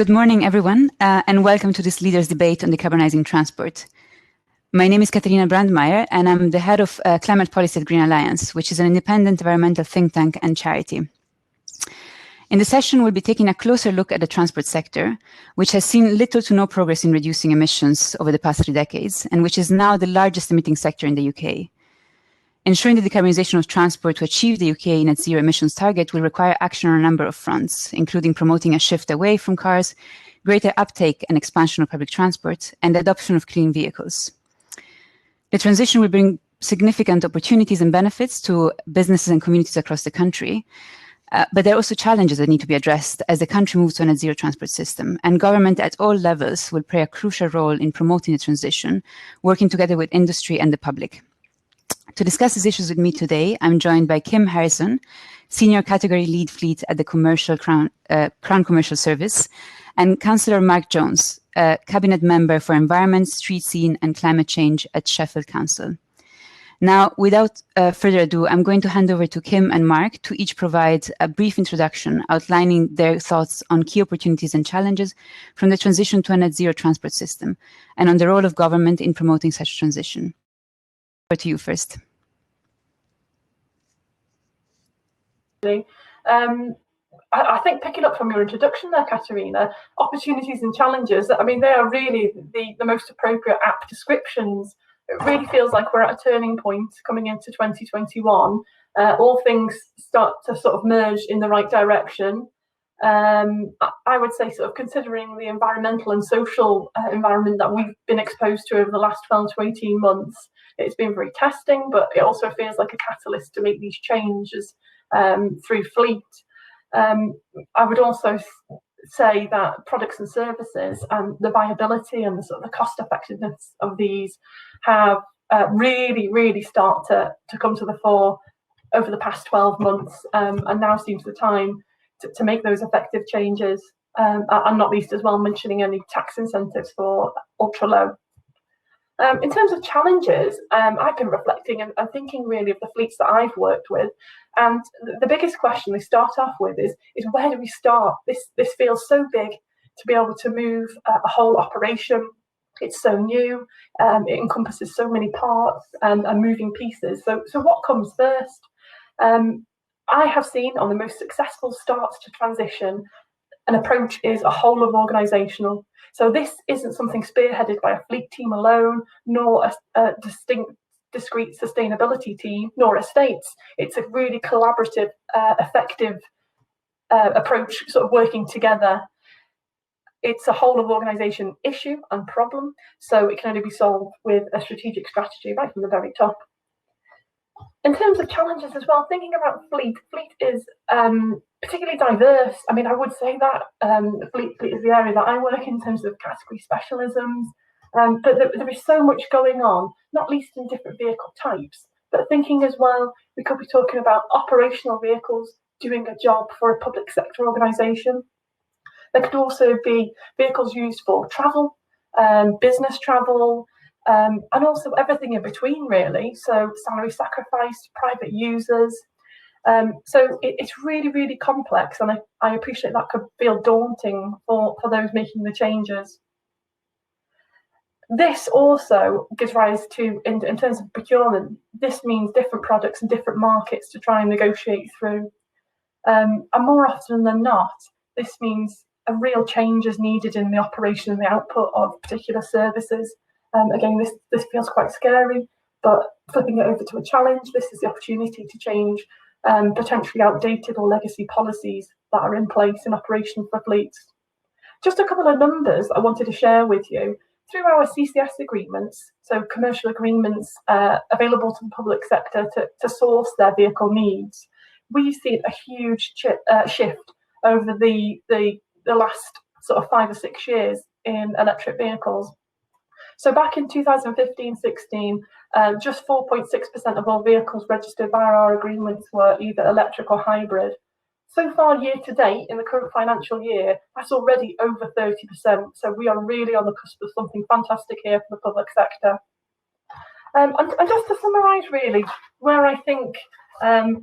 Good morning, everyone, and welcome to this Leaders Debate on Decarbonizing Transport. My name is Caterina Brandmayr, and I'm the head of climate policy at Green Alliance, which is an independent environmental think tank and charity. In the session, we'll be taking a closer look at the transport sector, which has seen little to no progress in reducing emissions over the past 3 decades, and which is now the largest emitting sector in the UK. Ensuring the decarbonisation of transport to achieve the UK net zero emissions target will require action on a number of fronts, including promoting a shift away from cars, greater uptake and expansion of public transport, and the adoption of clean vehicles. The transition will bring significant opportunities and benefits to businesses and communities across the country, but there are also challenges that need to be addressed as the country moves to a net zero transport system, and government at all levels will play a crucial role in promoting the transition, working together with industry and the public. To discuss these issues with me today, I'm joined by Kim Harrison, Senior Category Lead Fleet at the Crown Commercial Service, and Councillor Mark Jones, Cabinet Member for Environment, Street Scene and Climate Change at Sheffield Council. Now, without further ado, I'm going to hand over to Kim and Mark to each provide a brief introduction outlining their thoughts on key opportunities and challenges from the transition to a net zero transport system and on the role of government in promoting such transition. Over to you first. I think picking up from your introduction there, Caterina, opportunities and challenges, I mean, they are really the most appropriate apt descriptions. It really feels like we're at a turning point coming into 2021. All things start to sort of merge in the right direction. I would say, sort of considering the environmental and social environment that we've been exposed to over the last 12 to 18 months, it's been very testing, but it also feels like a catalyst to make these changes through fleet. I would also say that products and services and the viability and the sort of the cost effectiveness of these have really start to come to the fore over the past 12 months, and now seems the time to make those effective changes, and not least as well mentioning any tax incentives for ultra low. In terms of challenges, I've been reflecting and thinking really of the fleets that I've worked with, and the biggest question they start off with is where do we start? This feels so big to be able to move a whole operation. It's so new, it encompasses so many parts and moving pieces. So what comes first? I have seen on the most successful starts to transition, an approach is a whole of organisational. So this isn't something spearheaded by a fleet team alone, nor a discrete sustainability team, nor estates. It's a really collaborative, effective approach, sort of working together. It's a whole of organisation issue and problem, so it can only be solved with a strategic strategy right from the very top. In terms of challenges as well, thinking about fleet is particularly diverse. I mean, I would say that fleet is the area that I work in terms of category specialisms, but there is so much going on, not least in different vehicle types, but thinking as well, we could be talking about operational vehicles doing a job for a public sector organisation. There could also be vehicles used for travel, business travel, and also everything in between, really. So salary sacrifice, private users. So it's really complex, and I appreciate that could feel daunting for those making the changes. This also gives rise to, in terms of procurement, this means different products and different markets to try and negotiate through. And more often than not, this means a real change is needed in the operation and the output of particular services. Again, this feels quite scary, but flipping it over to a challenge, this is the opportunity to change potentially outdated or legacy policies that are in place in operation for fleets. Just a couple of numbers I wanted to share with you. Through our CCS agreements, so commercial agreements available to the public sector to source their vehicle needs, we've seen a huge shift over the last sort of 5 or 6 years in electric vehicles. So back in 2015-16, just 4.6% of all vehicles registered via our agreements were either electric or hybrid. So far, year to date, in the current financial year, that's already over 30%. So we are really on the cusp of something fantastic here for the public sector. And just to summarise, really, where I think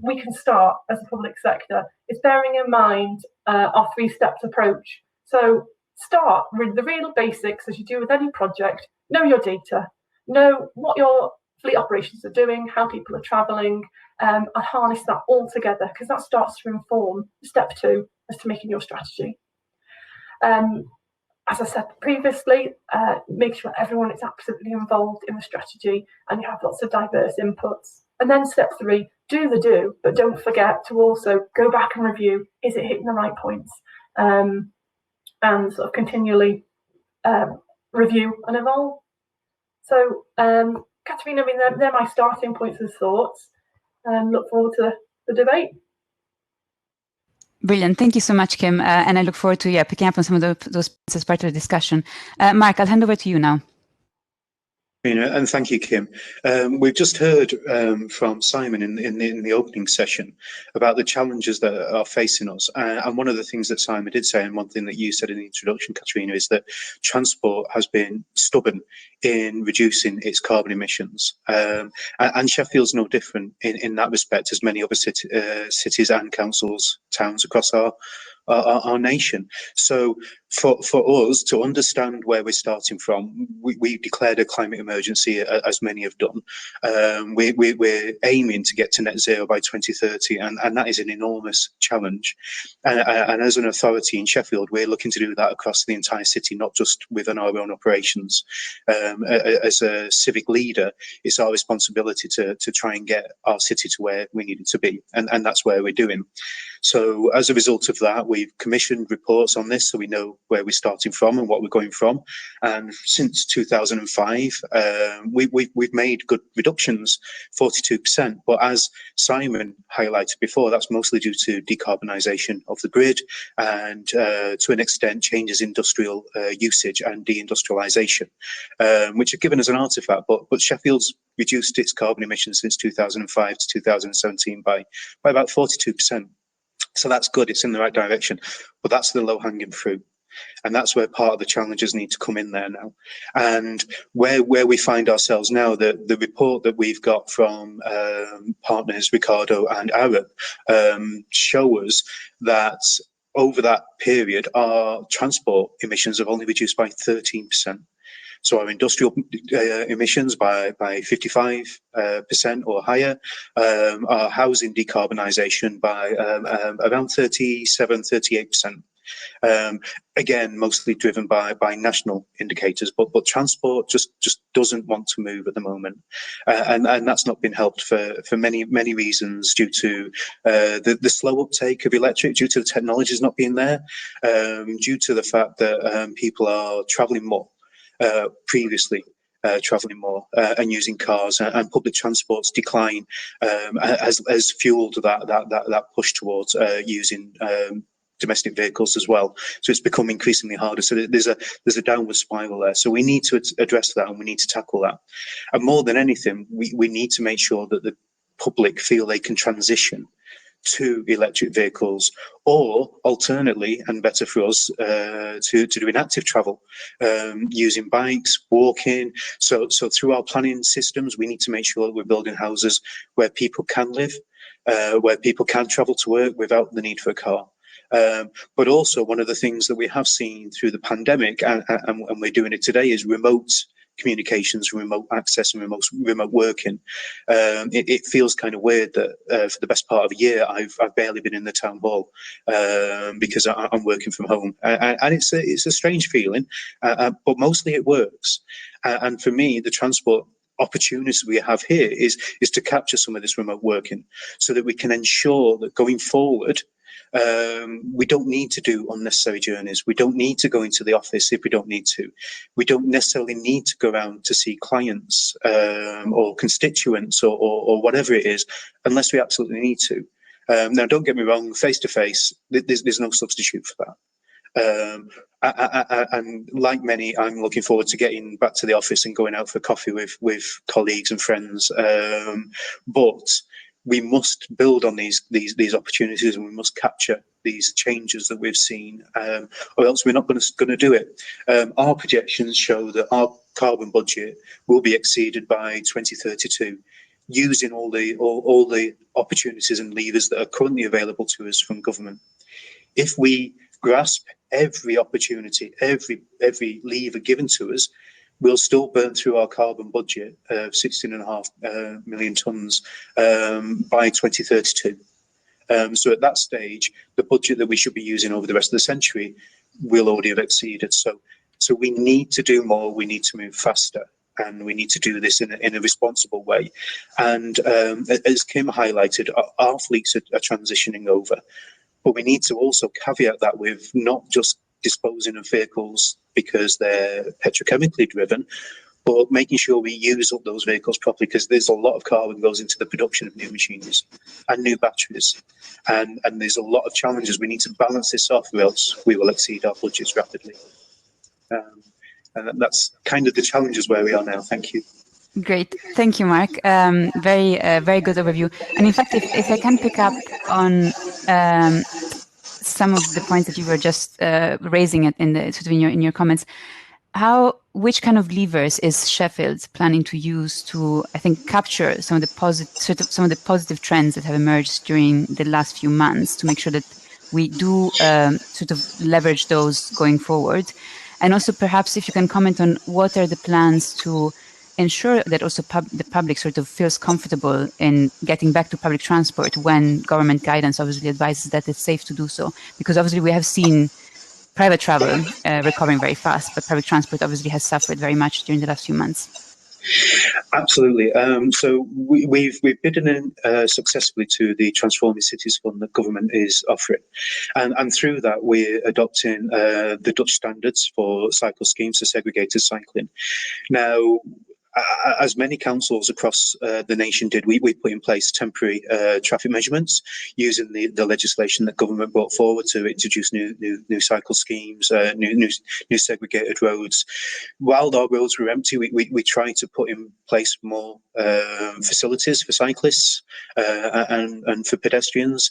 we can start as a public sector is bearing in mind our 3-steps approach. So start with the real basics, as you do with any project. Know your data, know what your fleet operations are doing, how people are travelling, and harness that all together, because that starts to inform step 2 as to making your strategy. As I said previously, make sure everyone is absolutely involved in the strategy and you have lots of diverse inputs. And then step 3, do the do, but don't forget to also go back and review, is it hitting the right points? And sort of continually review and evolve. So, Caterina, I mean, they're my starting points of thoughts, and look forward to the debate. Brilliant. Thank you so much, Kim. And I look forward to picking up on some of those points as part of the discussion. Mark, I'll hand over to you now. And thank you, Kim. We've just heard from Simon in the opening session about the challenges that are facing us. And one of the things that Simon did say, and one thing that you said in the introduction, Caterina, is that transport has been stubborn in reducing its carbon emissions. And Sheffield's no different in that respect as many other cities and councils, towns across our nation. So for us to understand where we're starting from, we declared a climate emergency, as many have done. We're aiming to get to net zero by 2030, and that is an enormous challenge. And as an authority in Sheffield, we're looking to do that across the entire city, not just within our own operations. As a civic leader, it's our responsibility to try and get our city to where we need it to be, and that's where we're doing. So as a result of that, we've commissioned reports on this so we know where we're starting from and what we're going from. And since 2005, we've made good reductions, 42%. But as Simon highlighted before, that's mostly due to decarbonisation of the grid and to an extent changes in industrial usage and deindustrialisation, which have given us an artefact. But Sheffield's reduced its carbon emissions since 2005 to 2017 by about 42%. So that's good, it's in the right direction, but that's the low-hanging fruit. And that's where part of the challenges need to come in there now. And where we find ourselves now, the report that we've got from partners Ricardo and Arab show us that over that period, our transport emissions have only reduced by 13%. So our industrial emissions by 55% or higher, our housing decarbonisation by around 37-38%. Again, mostly driven by national indicators, but transport just doesn't want to move at the moment, and that's not been helped for many reasons, due to the slow uptake of electric, due to the technologies not being there, due to the fact that people are travelling more. Previously travelling more and using cars, and public transport's decline has fueled that push towards using domestic vehicles as well. So it's become increasingly harder. So there's a downward spiral there. So we need to address that, and we need to tackle that. And more than anything, we need to make sure that the public feel they can transition to electric vehicles, or alternately, and better for us, to doing active travel, using bikes, walking. So through our planning systems, we need to make sure that we're building houses where people can live, where people can travel to work without the need for a car. But also, one of the things that we have seen through the pandemic, and we're doing it today, is remote communications, remote access, and remote working. It feels kind of weird that for the best part of a year I've barely been in the town hall because I'm working from home, and it's a strange feeling, but mostly it works. And for me, the transport opportunity we have here is to capture some of this remote working, so that we can ensure that going forward, we don't need to do unnecessary journeys. We don't need to go into the office if we don't need to. We don't necessarily need to go around to see clients or constituents or whatever it is, unless we absolutely need to. Now, don't get me wrong, face-to-face, there's no substitute for that. And like many, I'm looking forward to getting back to the office and going out for coffee with colleagues and friends. But we must build on these opportunities, and we must capture these changes that we've seen, or else we're not going to do it. Our projections show that our carbon budget will be exceeded by 2032, using all the opportunities and levers that are currently available to us from government. If we grasp every opportunity, every lever given to us, we'll still burn through our carbon budget of 16.5 million tonnes by 2032. So at that stage, the budget that we should be using over the rest of the century will already have exceeded. So we need to do more. We need to move faster, and we need to do this in a responsible way. And as Kim highlighted, our fleets are transitioning over, but we need to also caveat that with not just disposing of vehicles because they're petrochemically driven, but making sure we use up those vehicles properly, because there's a lot of carbon goes into the production of new machines and new batteries, and there's a lot of challenges. We need to balance this off, or else we will exceed our budgets rapidly. And that's kind of the challenges where we are now. Thank you. Great. Thank you, Mark. Very good overview. And in fact, if I can pick up on some of the points that you were just raising in your comments, which kind of levers is Sheffield planning to use to, I think, capture some of the positive trends that have emerged during the last few months, to make sure that we do sort of leverage those going forward? And also, perhaps if you can comment on what are the plans to ensure that also the public sort of feels comfortable in getting back to public transport when government guidance obviously advises that it's safe to do so. Because obviously we have seen private travel recovering very fast, but public transport obviously has suffered very much during the last few months. Absolutely. So we've bidden in successfully to the Transforming Cities Fund that government is offering, and through that we're adopting the Dutch standards for cycle schemes for segregated cycling. Now, as many councils across the nation did, we put in place temporary traffic measurements using the legislation that government brought forward to introduce new cycle schemes, new segregated roads. While our roads were empty, we tried to put in place more facilities for cyclists and for pedestrians.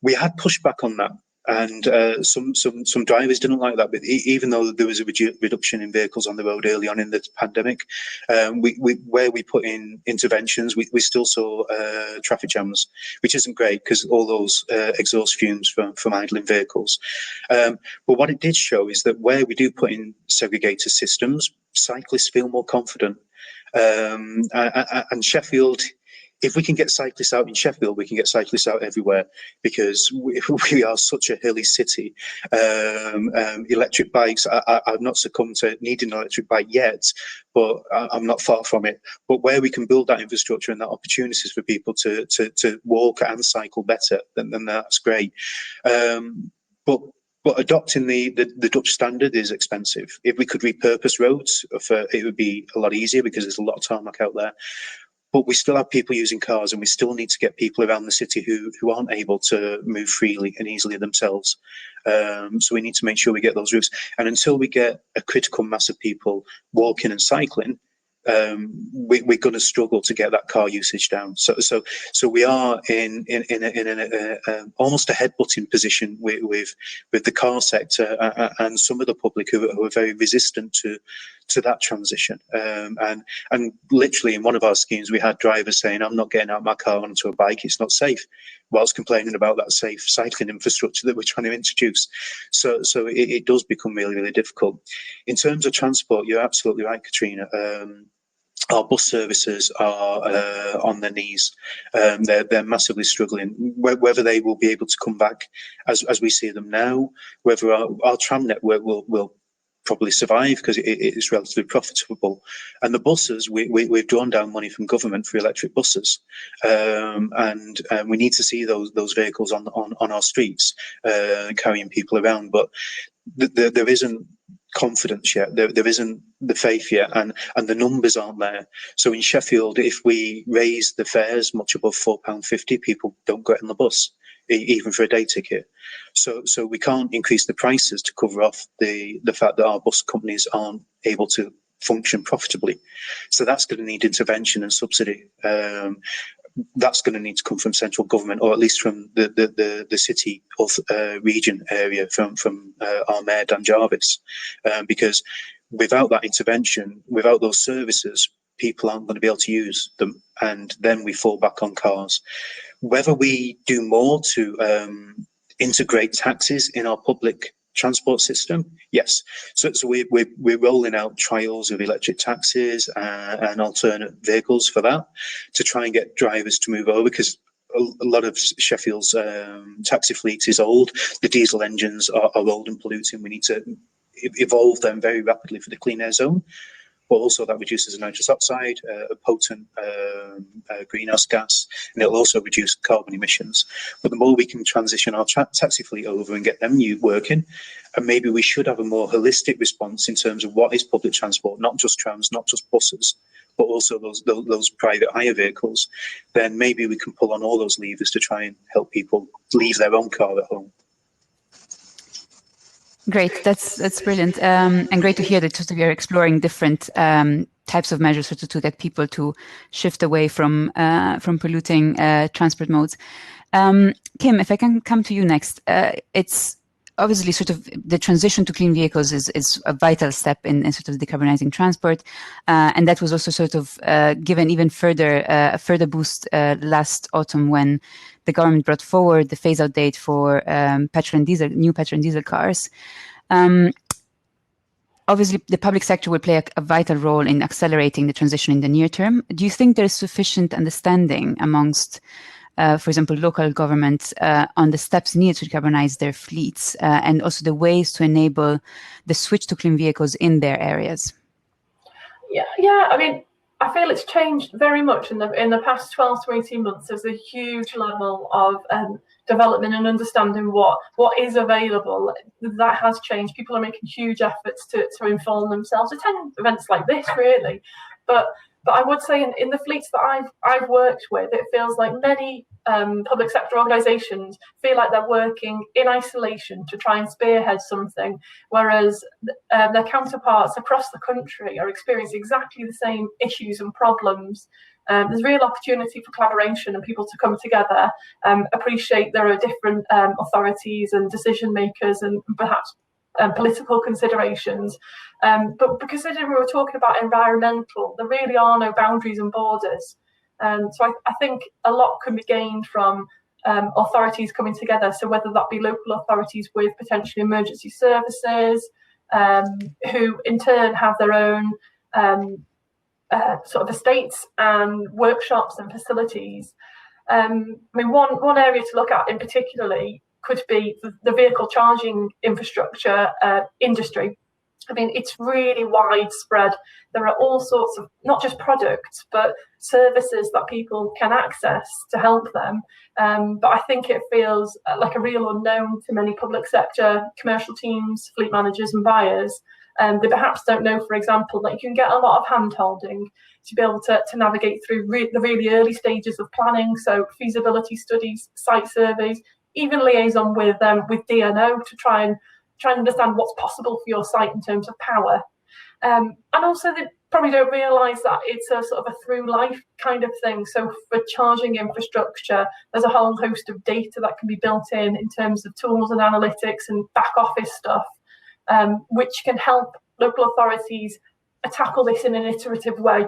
We had pushback on that. And some drivers didn't like that, but even though there was a reduction in vehicles on the road early on in the pandemic, where we put in interventions, we still saw traffic jams, which isn't great because all those exhaust fumes from idling vehicles. But what it did show is that where we do put in segregated systems, cyclists feel more confident. And Sheffield, if we can get cyclists out in Sheffield, we can get cyclists out everywhere, because we are such a hilly city. Electric bikes, I've not succumbed to needing an electric bike yet, but I'm not far from it. But where we can build that infrastructure and that opportunities for people to walk and cycle better, then that's great. But adopting the Dutch standard is expensive. If we could repurpose roads, it would be a lot easier, because there's a lot of tarmac out there. But we still have people using cars, and we still need to get people around the city who aren't able to move freely and easily themselves. So we need to make sure we get those routes. And until we get a critical mass of people walking and cycling, we're going to struggle to get that car usage down. So we are in almost a headbutting position with the car sector and some of the public who are very resistant to that transition. And literally in one of our schemes, we had drivers saying, "I'm not getting out of my car onto a bike, it's not safe," whilst complaining about that safe cycling infrastructure that we're trying to introduce. So it does become really, really difficult. In terms of transport, you're absolutely right, Caterina. Our bus services are on their knees. They're massively struggling. Whether they will be able to come back as we see them now, whether our tram network will probably survive because it is relatively profitable. And the buses, we've drawn down money from government for electric buses, and we need to see those vehicles on our streets carrying people around. But there isn't confidence yet. There isn't the faith yet, and the numbers aren't there. So in Sheffield, if we raise the fares much above £4.50, people don't get on the bus, even for a day ticket. So we can't increase the prices to cover off the fact that our bus companies aren't able to function profitably. So that's going to need intervention and subsidy. That's going to need to come from central government, or at least from the city or region area, from our Mayor Dan Jarvis, because without that intervention, without those services, people aren't going to be able to use them, and then we fall back on cars. Whether we do more to integrate taxis in our public transport system? Yes. So we're rolling out trials of electric taxis and alternate vehicles for that, to try and get drivers to move over, because a lot of Sheffield's taxi fleet is old. The diesel engines are old and polluting. We need to evolve them very rapidly for the clean air zone. But also that reduces the nitrous oxide, a potent greenhouse gas, and it'll also reduce carbon emissions. But the more we can transition our taxi fleet over and get them working, and maybe we should have a more holistic response in terms of what is public transport, not just trams, not just buses, but also those private hire vehicles, then maybe we can pull on all those levers to try and help people leave their own car at home. Great, that's brilliant, and great to hear that you're exploring different types of measures to get people to shift away from polluting transport modes. Kim, if I can come to you next, it's obviously sort of the transition to clean vehicles is a vital step in sort of decarbonizing transport, and that was also sort of given even further a further boost last autumn when the government brought forward the phase-out date for new petrol and diesel cars. Obviously, the public sector will play a vital role in accelerating the transition in the near term. Do you think there is sufficient understanding amongst, for example, local governments on the steps needed to decarbonize their fleets and also the ways to enable the switch to clean vehicles in their areas? Yeah. I mean, I feel it's changed very much in the past 12 to 18 months. There's a huge level of development and understanding what is available. That has changed. People are making huge efforts to inform themselves, attend events like this, really. But I would say in the fleets that I've worked with, it feels like many public sector organisations feel like they're working in isolation to try and spearhead something, whereas their counterparts across the country are experiencing exactly the same issues and problems. There's real opportunity for collaboration and people to come together, appreciate there are different authorities and decision makers and perhaps political considerations. But considering we were talking about environmental, there really are no boundaries and borders. So I think a lot can be gained from authorities coming together. So whether that be local authorities with potentially emergency services, who in turn have their own sort of estates and workshops and facilities. I mean, one area to look at in particularly could be the vehicle charging infrastructure industry. I mean, it's really widespread. There are all sorts of, not just products, but services that people can access to help them. But I think it feels like a real unknown to many public sector commercial teams, fleet managers and buyers. They perhaps don't know, for example, that you can get a lot of hand-holding to be able to navigate through the really early stages of planning. So feasibility studies, site surveys, even liaison with DNO to try and understand what's possible for your site in terms of power. And also they probably don't realise that it's a sort of a through life kind of thing. So for charging infrastructure, there's a whole host of data that can be built in terms of tools and analytics and back office stuff, which can help local authorities tackle this in an iterative way.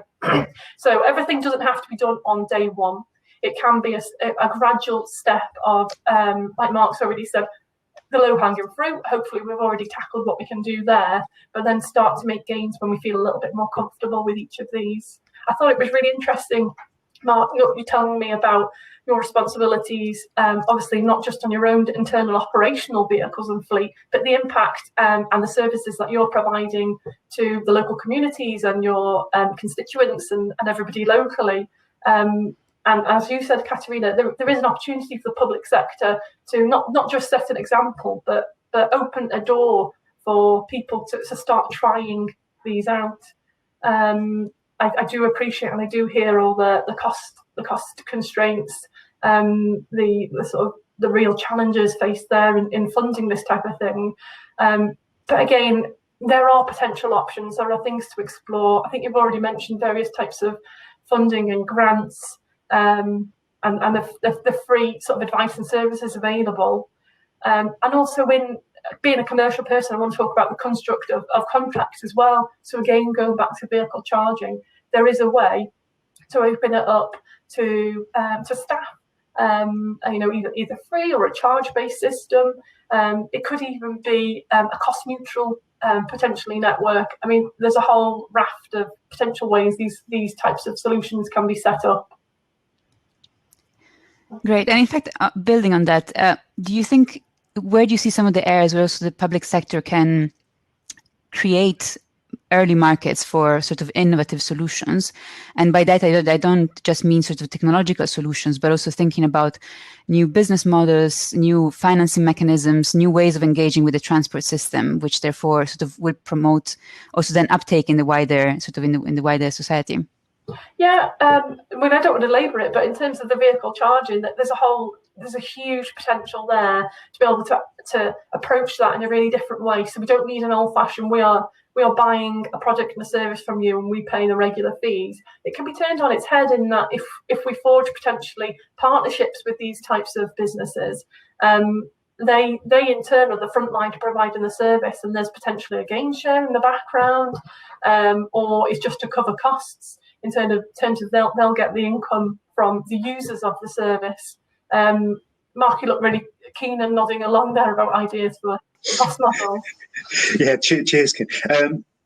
So everything doesn't have to be done on day one. It can be a gradual step of, like Mark's already said, the low-hanging fruit. Hopefully we've already tackled what we can do there, but then start to make gains when we feel a little bit more comfortable with each of these. I thought it was really interesting, Mark, you're telling me about your responsibilities, obviously not just on your own internal operational vehicles and fleet, but the impact and the services that you're providing to the local communities and your constituents and everybody locally. And as you said, Caterina, there is an opportunity for the public sector to not just set an example, but open a door for people to start trying these out. I do appreciate and I do hear all the cost constraints, the sort of the real challenges faced there in funding this type of thing. But again, there are potential options. There are things to explore. I think you've already mentioned various types of funding and grants. And the free sort of advice and services available. And also in being a commercial person, I want to talk about the construct of contracts as well. So again, going back to vehicle charging, there is a way to open it up to staff either free or a charge-based system. It could even be a cost-neutral, potentially network. I mean, there's a whole raft of potential ways these types of solutions can be set up. Great. And in fact, building on that, where do you see some of the areas where also the public sector can create early markets for sort of innovative solutions? And by that, I don't just mean sort of technological solutions, but also thinking about new business models, new financing mechanisms, new ways of engaging with the transport system, which therefore sort of will promote also then uptake in the wider in the wider society. Yeah, I mean, I don't want to labour it, but in terms of the vehicle charging, there's a huge potential there to be able to approach that in a really different way. So we don't need an old-fashioned, we are buying a product and a service from you and we pay the regular fees. It can be turned on its head in that if we forge potentially partnerships with these types of businesses, they in turn are the front line to providing the service, and there's potentially a gain share in the background, or it's just to cover costs. In terms of they'll get the income from the users of the service. Mark, you look really keen and nodding along there about ideas for cost models. Yeah, cheers, Kim.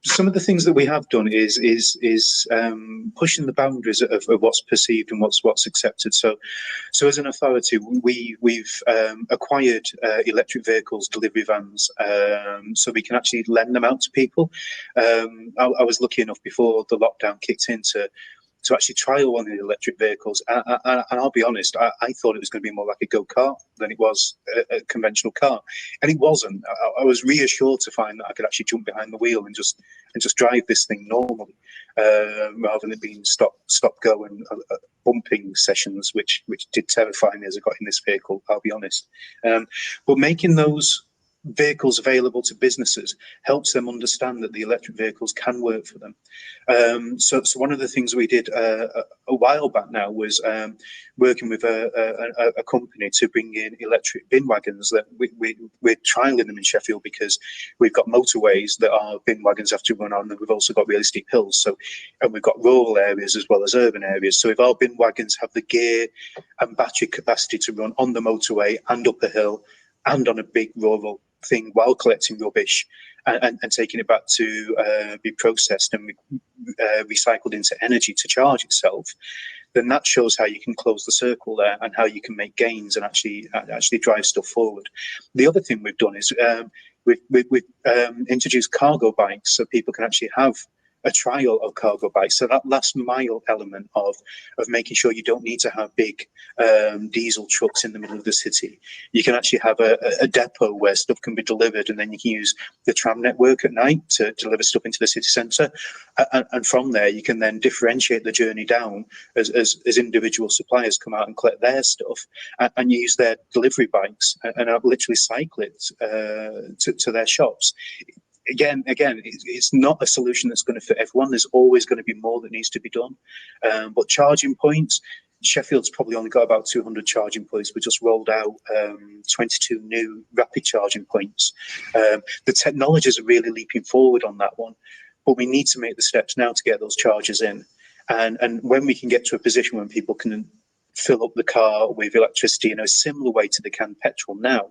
Some of the things that we have done is pushing the boundaries of what's perceived and what's accepted. So as an authority, we've acquired electric vehicles, delivery vans, so we can actually lend them out to people. I was lucky enough before the lockdown kicked in to actually trial one of the electric vehicles. And I'll be honest, I thought it was going to be more like a go-kart than it was a conventional car. And it wasn't. I was reassured to find that I could actually jump behind the wheel and just drive this thing normally, rather than it being stop, go and bumping sessions, which did terrify me as I got in this vehicle, I'll be honest. But making those vehicles available to businesses helps them understand that the electric vehicles can work for them. So one of the things we did a while back now was working with a company to bring in electric bin wagons that we're trialling them in Sheffield, because we've got motorways that our bin wagons have to run on, and we've also got really steep hills. And we've got rural areas as well as urban areas. So if our bin wagons have the gear and battery capacity to run on the motorway and up a hill and on a big rural thing while collecting rubbish and taking it back to be processed and recycled into energy to charge itself, then that shows how you can close the circle there and how you can make gains and actually drive stuff forward. The other thing we've done is we've introduced cargo bikes, so people can actually have a trial of cargo bikes. So that last mile element of making sure you don't need to have big diesel trucks in the middle of the city. You can actually have a depot where stuff can be delivered, and then you can use the tram network at night to deliver stuff into the city centre. And from there, you can then differentiate the journey down as individual suppliers come out and collect their stuff and use their delivery bikes and literally cycle it to their shops. Again, it's not a solution that's going to fit everyone. There's always going to be more that needs to be done. But charging points, Sheffield's probably only got about 200 charging points. We just rolled out 22 new rapid charging points. The technologies are really leaping forward on that one, but we need to make the steps now to get those chargers in. And when we can get to a position when people can fill up the car with electricity in a similar way to the can petrol now,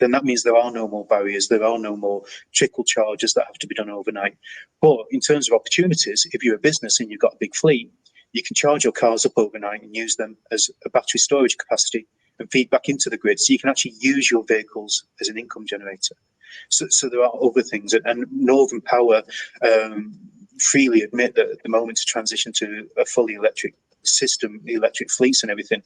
then that means there are no more barriers, there are no more trickle charges that have to be done overnight. But in terms of opportunities, if you're a business and you've got a big fleet, you can charge your cars up overnight and use them as a battery storage capacity and feed back into the grid. So you can actually use your vehicles as an income generator. So there are other things. And Northern Power freely admit that at the moment to transition to a fully electric system, electric fleets and everything,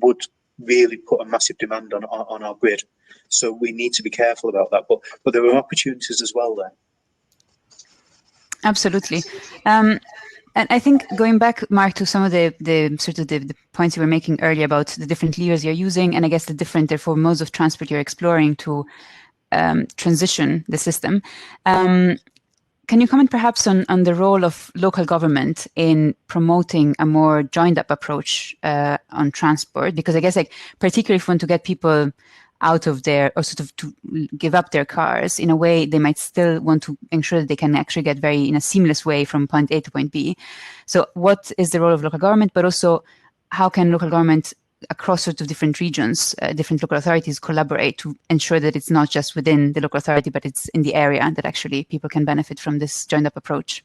would really put a massive demand on our grid. So we need to be careful about that. But there are opportunities as well there. Absolutely. And I think going back, Mark, to some of the points you were making earlier about the different levers you're using, and I guess the different, therefore, modes of transport you're exploring to transition the system. Can you comment perhaps on the role of local government in promoting a more joined-up approach on transport? Because I guess, like, particularly if we want to get people out of their, or sort of to give up their cars, in a way they might still want to ensure that they can actually get in a seamless way from point A to point B. So what is the role of local government, but also how can local government across sort of different regions, different local authorities collaborate to ensure that it's not just within the local authority, but it's in the area that actually people can benefit from this joined up approach?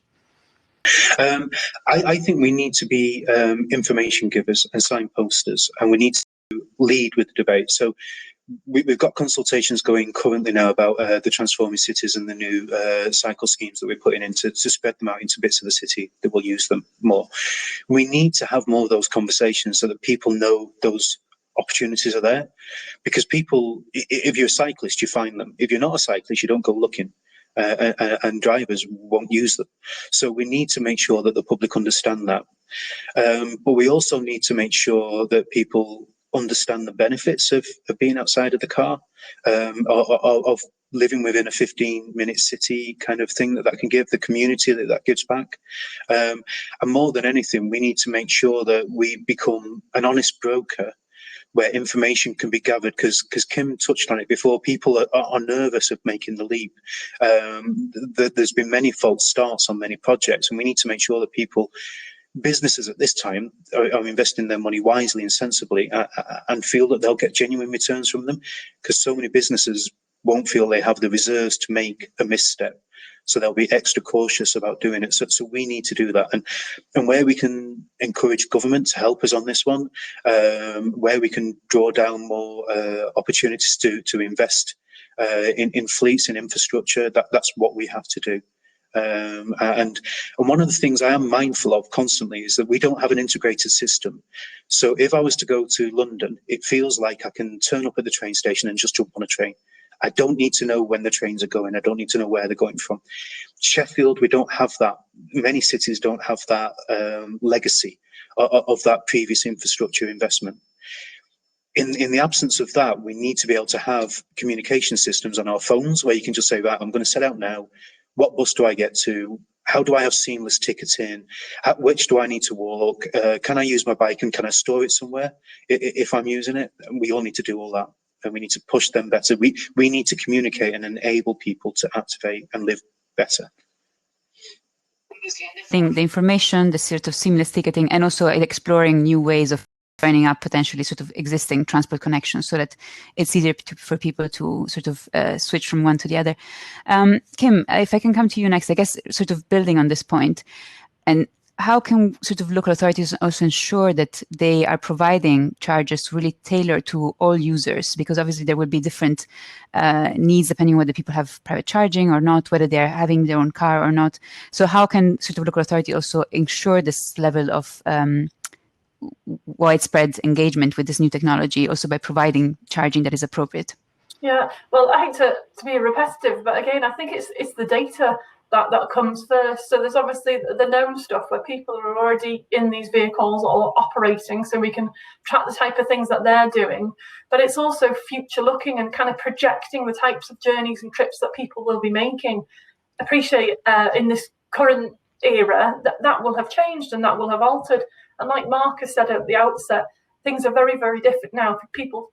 I think we need to be information givers and signposters, and we need to lead with the debate. So we've got consultations going currently now about the transforming cities and the new cycle schemes that we're putting in to spread them out into bits of the city that will use them more. We need to have more of those conversations so that people know those opportunities are there, because people, if you're a cyclist, you find them. If you're not a cyclist, you don't go looking. And drivers won't use them. So we need to make sure that the public understand that. But we also need to make sure that people understand the benefits of being outside of the car, or of living within a 15-minute city kind of thing that can give the community that gives back. And more than anything, we need to make sure that we become an honest broker where information can be gathered, because Kim touched on it before, people are nervous of making the leap. There's been many false starts on many projects, and we need to make sure that businesses at this time are investing their money wisely and sensibly, and feel that they'll get genuine returns from them, because so many businesses won't feel they have the reserves to make a misstep. So they'll be extra cautious about doing it. So we need to do that. And where we can encourage government to help us on this one, where we can draw down more opportunities to invest in fleets and infrastructure, that's what we have to do. And one of the things I am mindful of constantly is that we don't have an integrated system. So if I was to go to London, it feels like I can turn up at the train station and just jump on a train. I don't need to know when the trains are going. I don't need to know where they're going from. Sheffield, we don't have that. Many cities don't have that legacy of that previous infrastructure investment. In the absence of that, we need to be able to have communication systems on our phones where you can just say, right, I'm going to set out now. What bus do I get to? How do I have seamless ticketing? Which do I need to walk? Can I use my bike, and can I store it somewhere if I'm using it? We all need to do all that. And we need to push them better. We need to communicate and enable people to activate and live better. The information, the sort of seamless ticketing, and also exploring new ways of joining up potentially sort of existing transport connections so that it's easier for people to sort of switch from one to the other. Kim, if I can come to you next, I guess sort of building on this point, and how can sort of local authorities also ensure that they are providing chargers really tailored to all users? Because obviously there will be different needs depending on whether people have private charging or not, whether they're having their own car or not. So how can sort of local authority also ensure this level of widespread engagement with this new technology, also by providing charging that is appropriate? Yeah, well, I hate to be repetitive, but again, I think it's the data that comes first. So there's obviously the known stuff where people are already in these vehicles or operating, so we can track the type of things that they're doing. But it's also future looking and kind of projecting the types of journeys and trips that people will be making. Appreciate in this current era that will have changed and that will have altered. And like Marcus said at the outset, things are very, very different now. People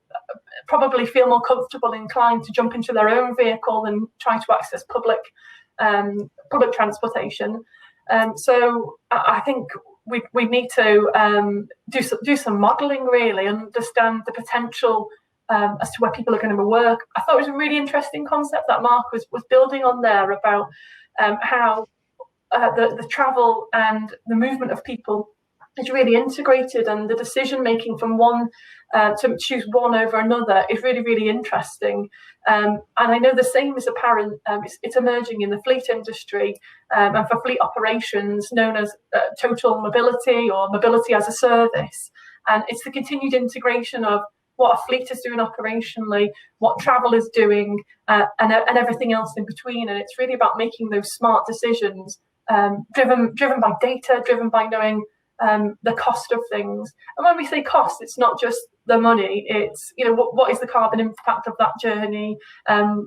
probably feel more comfortable inclined to jump into their own vehicle and try to access public transportation. So I think we need to do some modelling, really, understand the potential as to where people are going to work. I thought it was a really interesting concept that Mark was building on there about how the travel and the movement of people is really integrated, and the decision making from one to choose one over another is really, really interesting. And I know the same is apparent, it's emerging in the fleet industry, and for fleet operations known as total mobility or mobility as a service. And it's the continued integration of what a fleet is doing operationally, what travel is doing, and everything else in between. And it's really about making those smart decisions, driven by data, driven by knowing the cost of things. And when we say cost, it's not just the money, it's, you know, what is the carbon impact of that journey,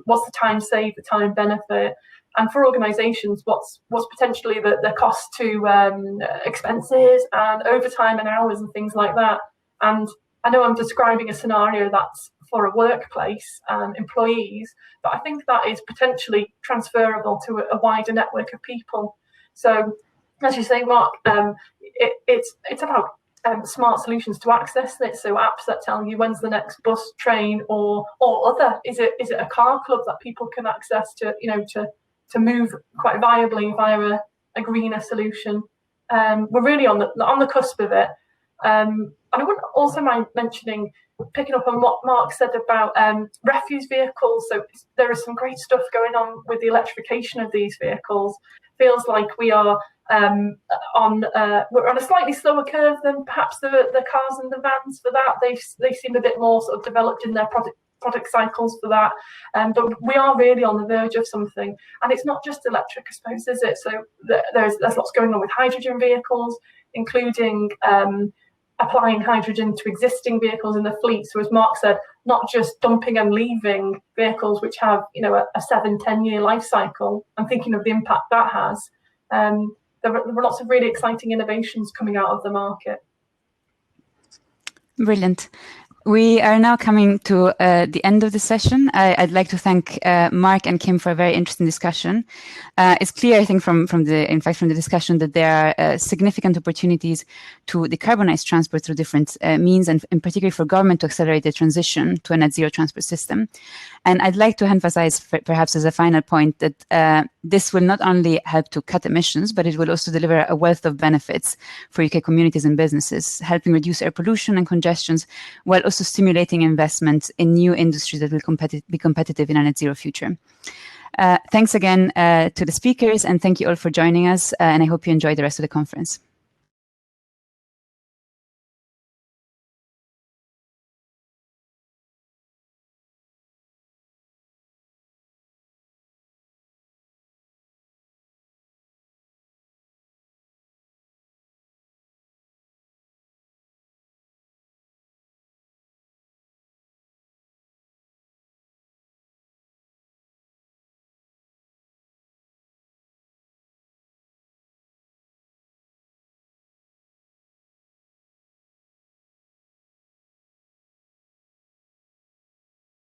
what's the time saved, the time benefit, and for organisations, what's potentially the cost to expenses and overtime and hours and things like that. And I know I'm describing a scenario that's for a workplace and employees, but I think that is potentially transferable to a wider network of people. So, as you say, Mark, it's about smart solutions to access it. So apps that tell you when's the next bus, train, or other. Is it a car club that people can access to, to move quite viably via a greener solution? We're really on the cusp of it. And I wouldn't also mind mentioning, picking up on what Mark said about refuse vehicles. So there is some great stuff going on with the electrification of these vehicles. Feels like we are we're on a slightly slower curve than perhaps the cars and the vans for that. They seem a bit more sort of developed in their product cycles for that. But we are really on the verge of something. And it's not just electric, I suppose, is it? So there's lots going on with hydrogen vehicles, including applying hydrogen to existing vehicles in the fleet. So as Mark said, not just dumping and leaving vehicles which have, a 7-10 year life cycle, and thinking of the impact that has. There were lots of really exciting innovations coming out of the market. Brilliant. We are now coming to the end of the session. I'd like to thank Mark and Kim for a very interesting discussion. It's clear, I think, from the discussion that there are significant opportunities to decarbonize transport through different means, and in particular for government to accelerate the transition to a net zero transport system. And I'd like to emphasize, perhaps as a final point, that this will not only help to cut emissions, but it will also deliver a wealth of benefits for UK communities and businesses, helping reduce air pollution and congestions, while also stimulating investment in new industries that will be competitive in a net zero future. Thanks again to the speakers, and thank you all for joining us, and I hope you enjoy the rest of the conference.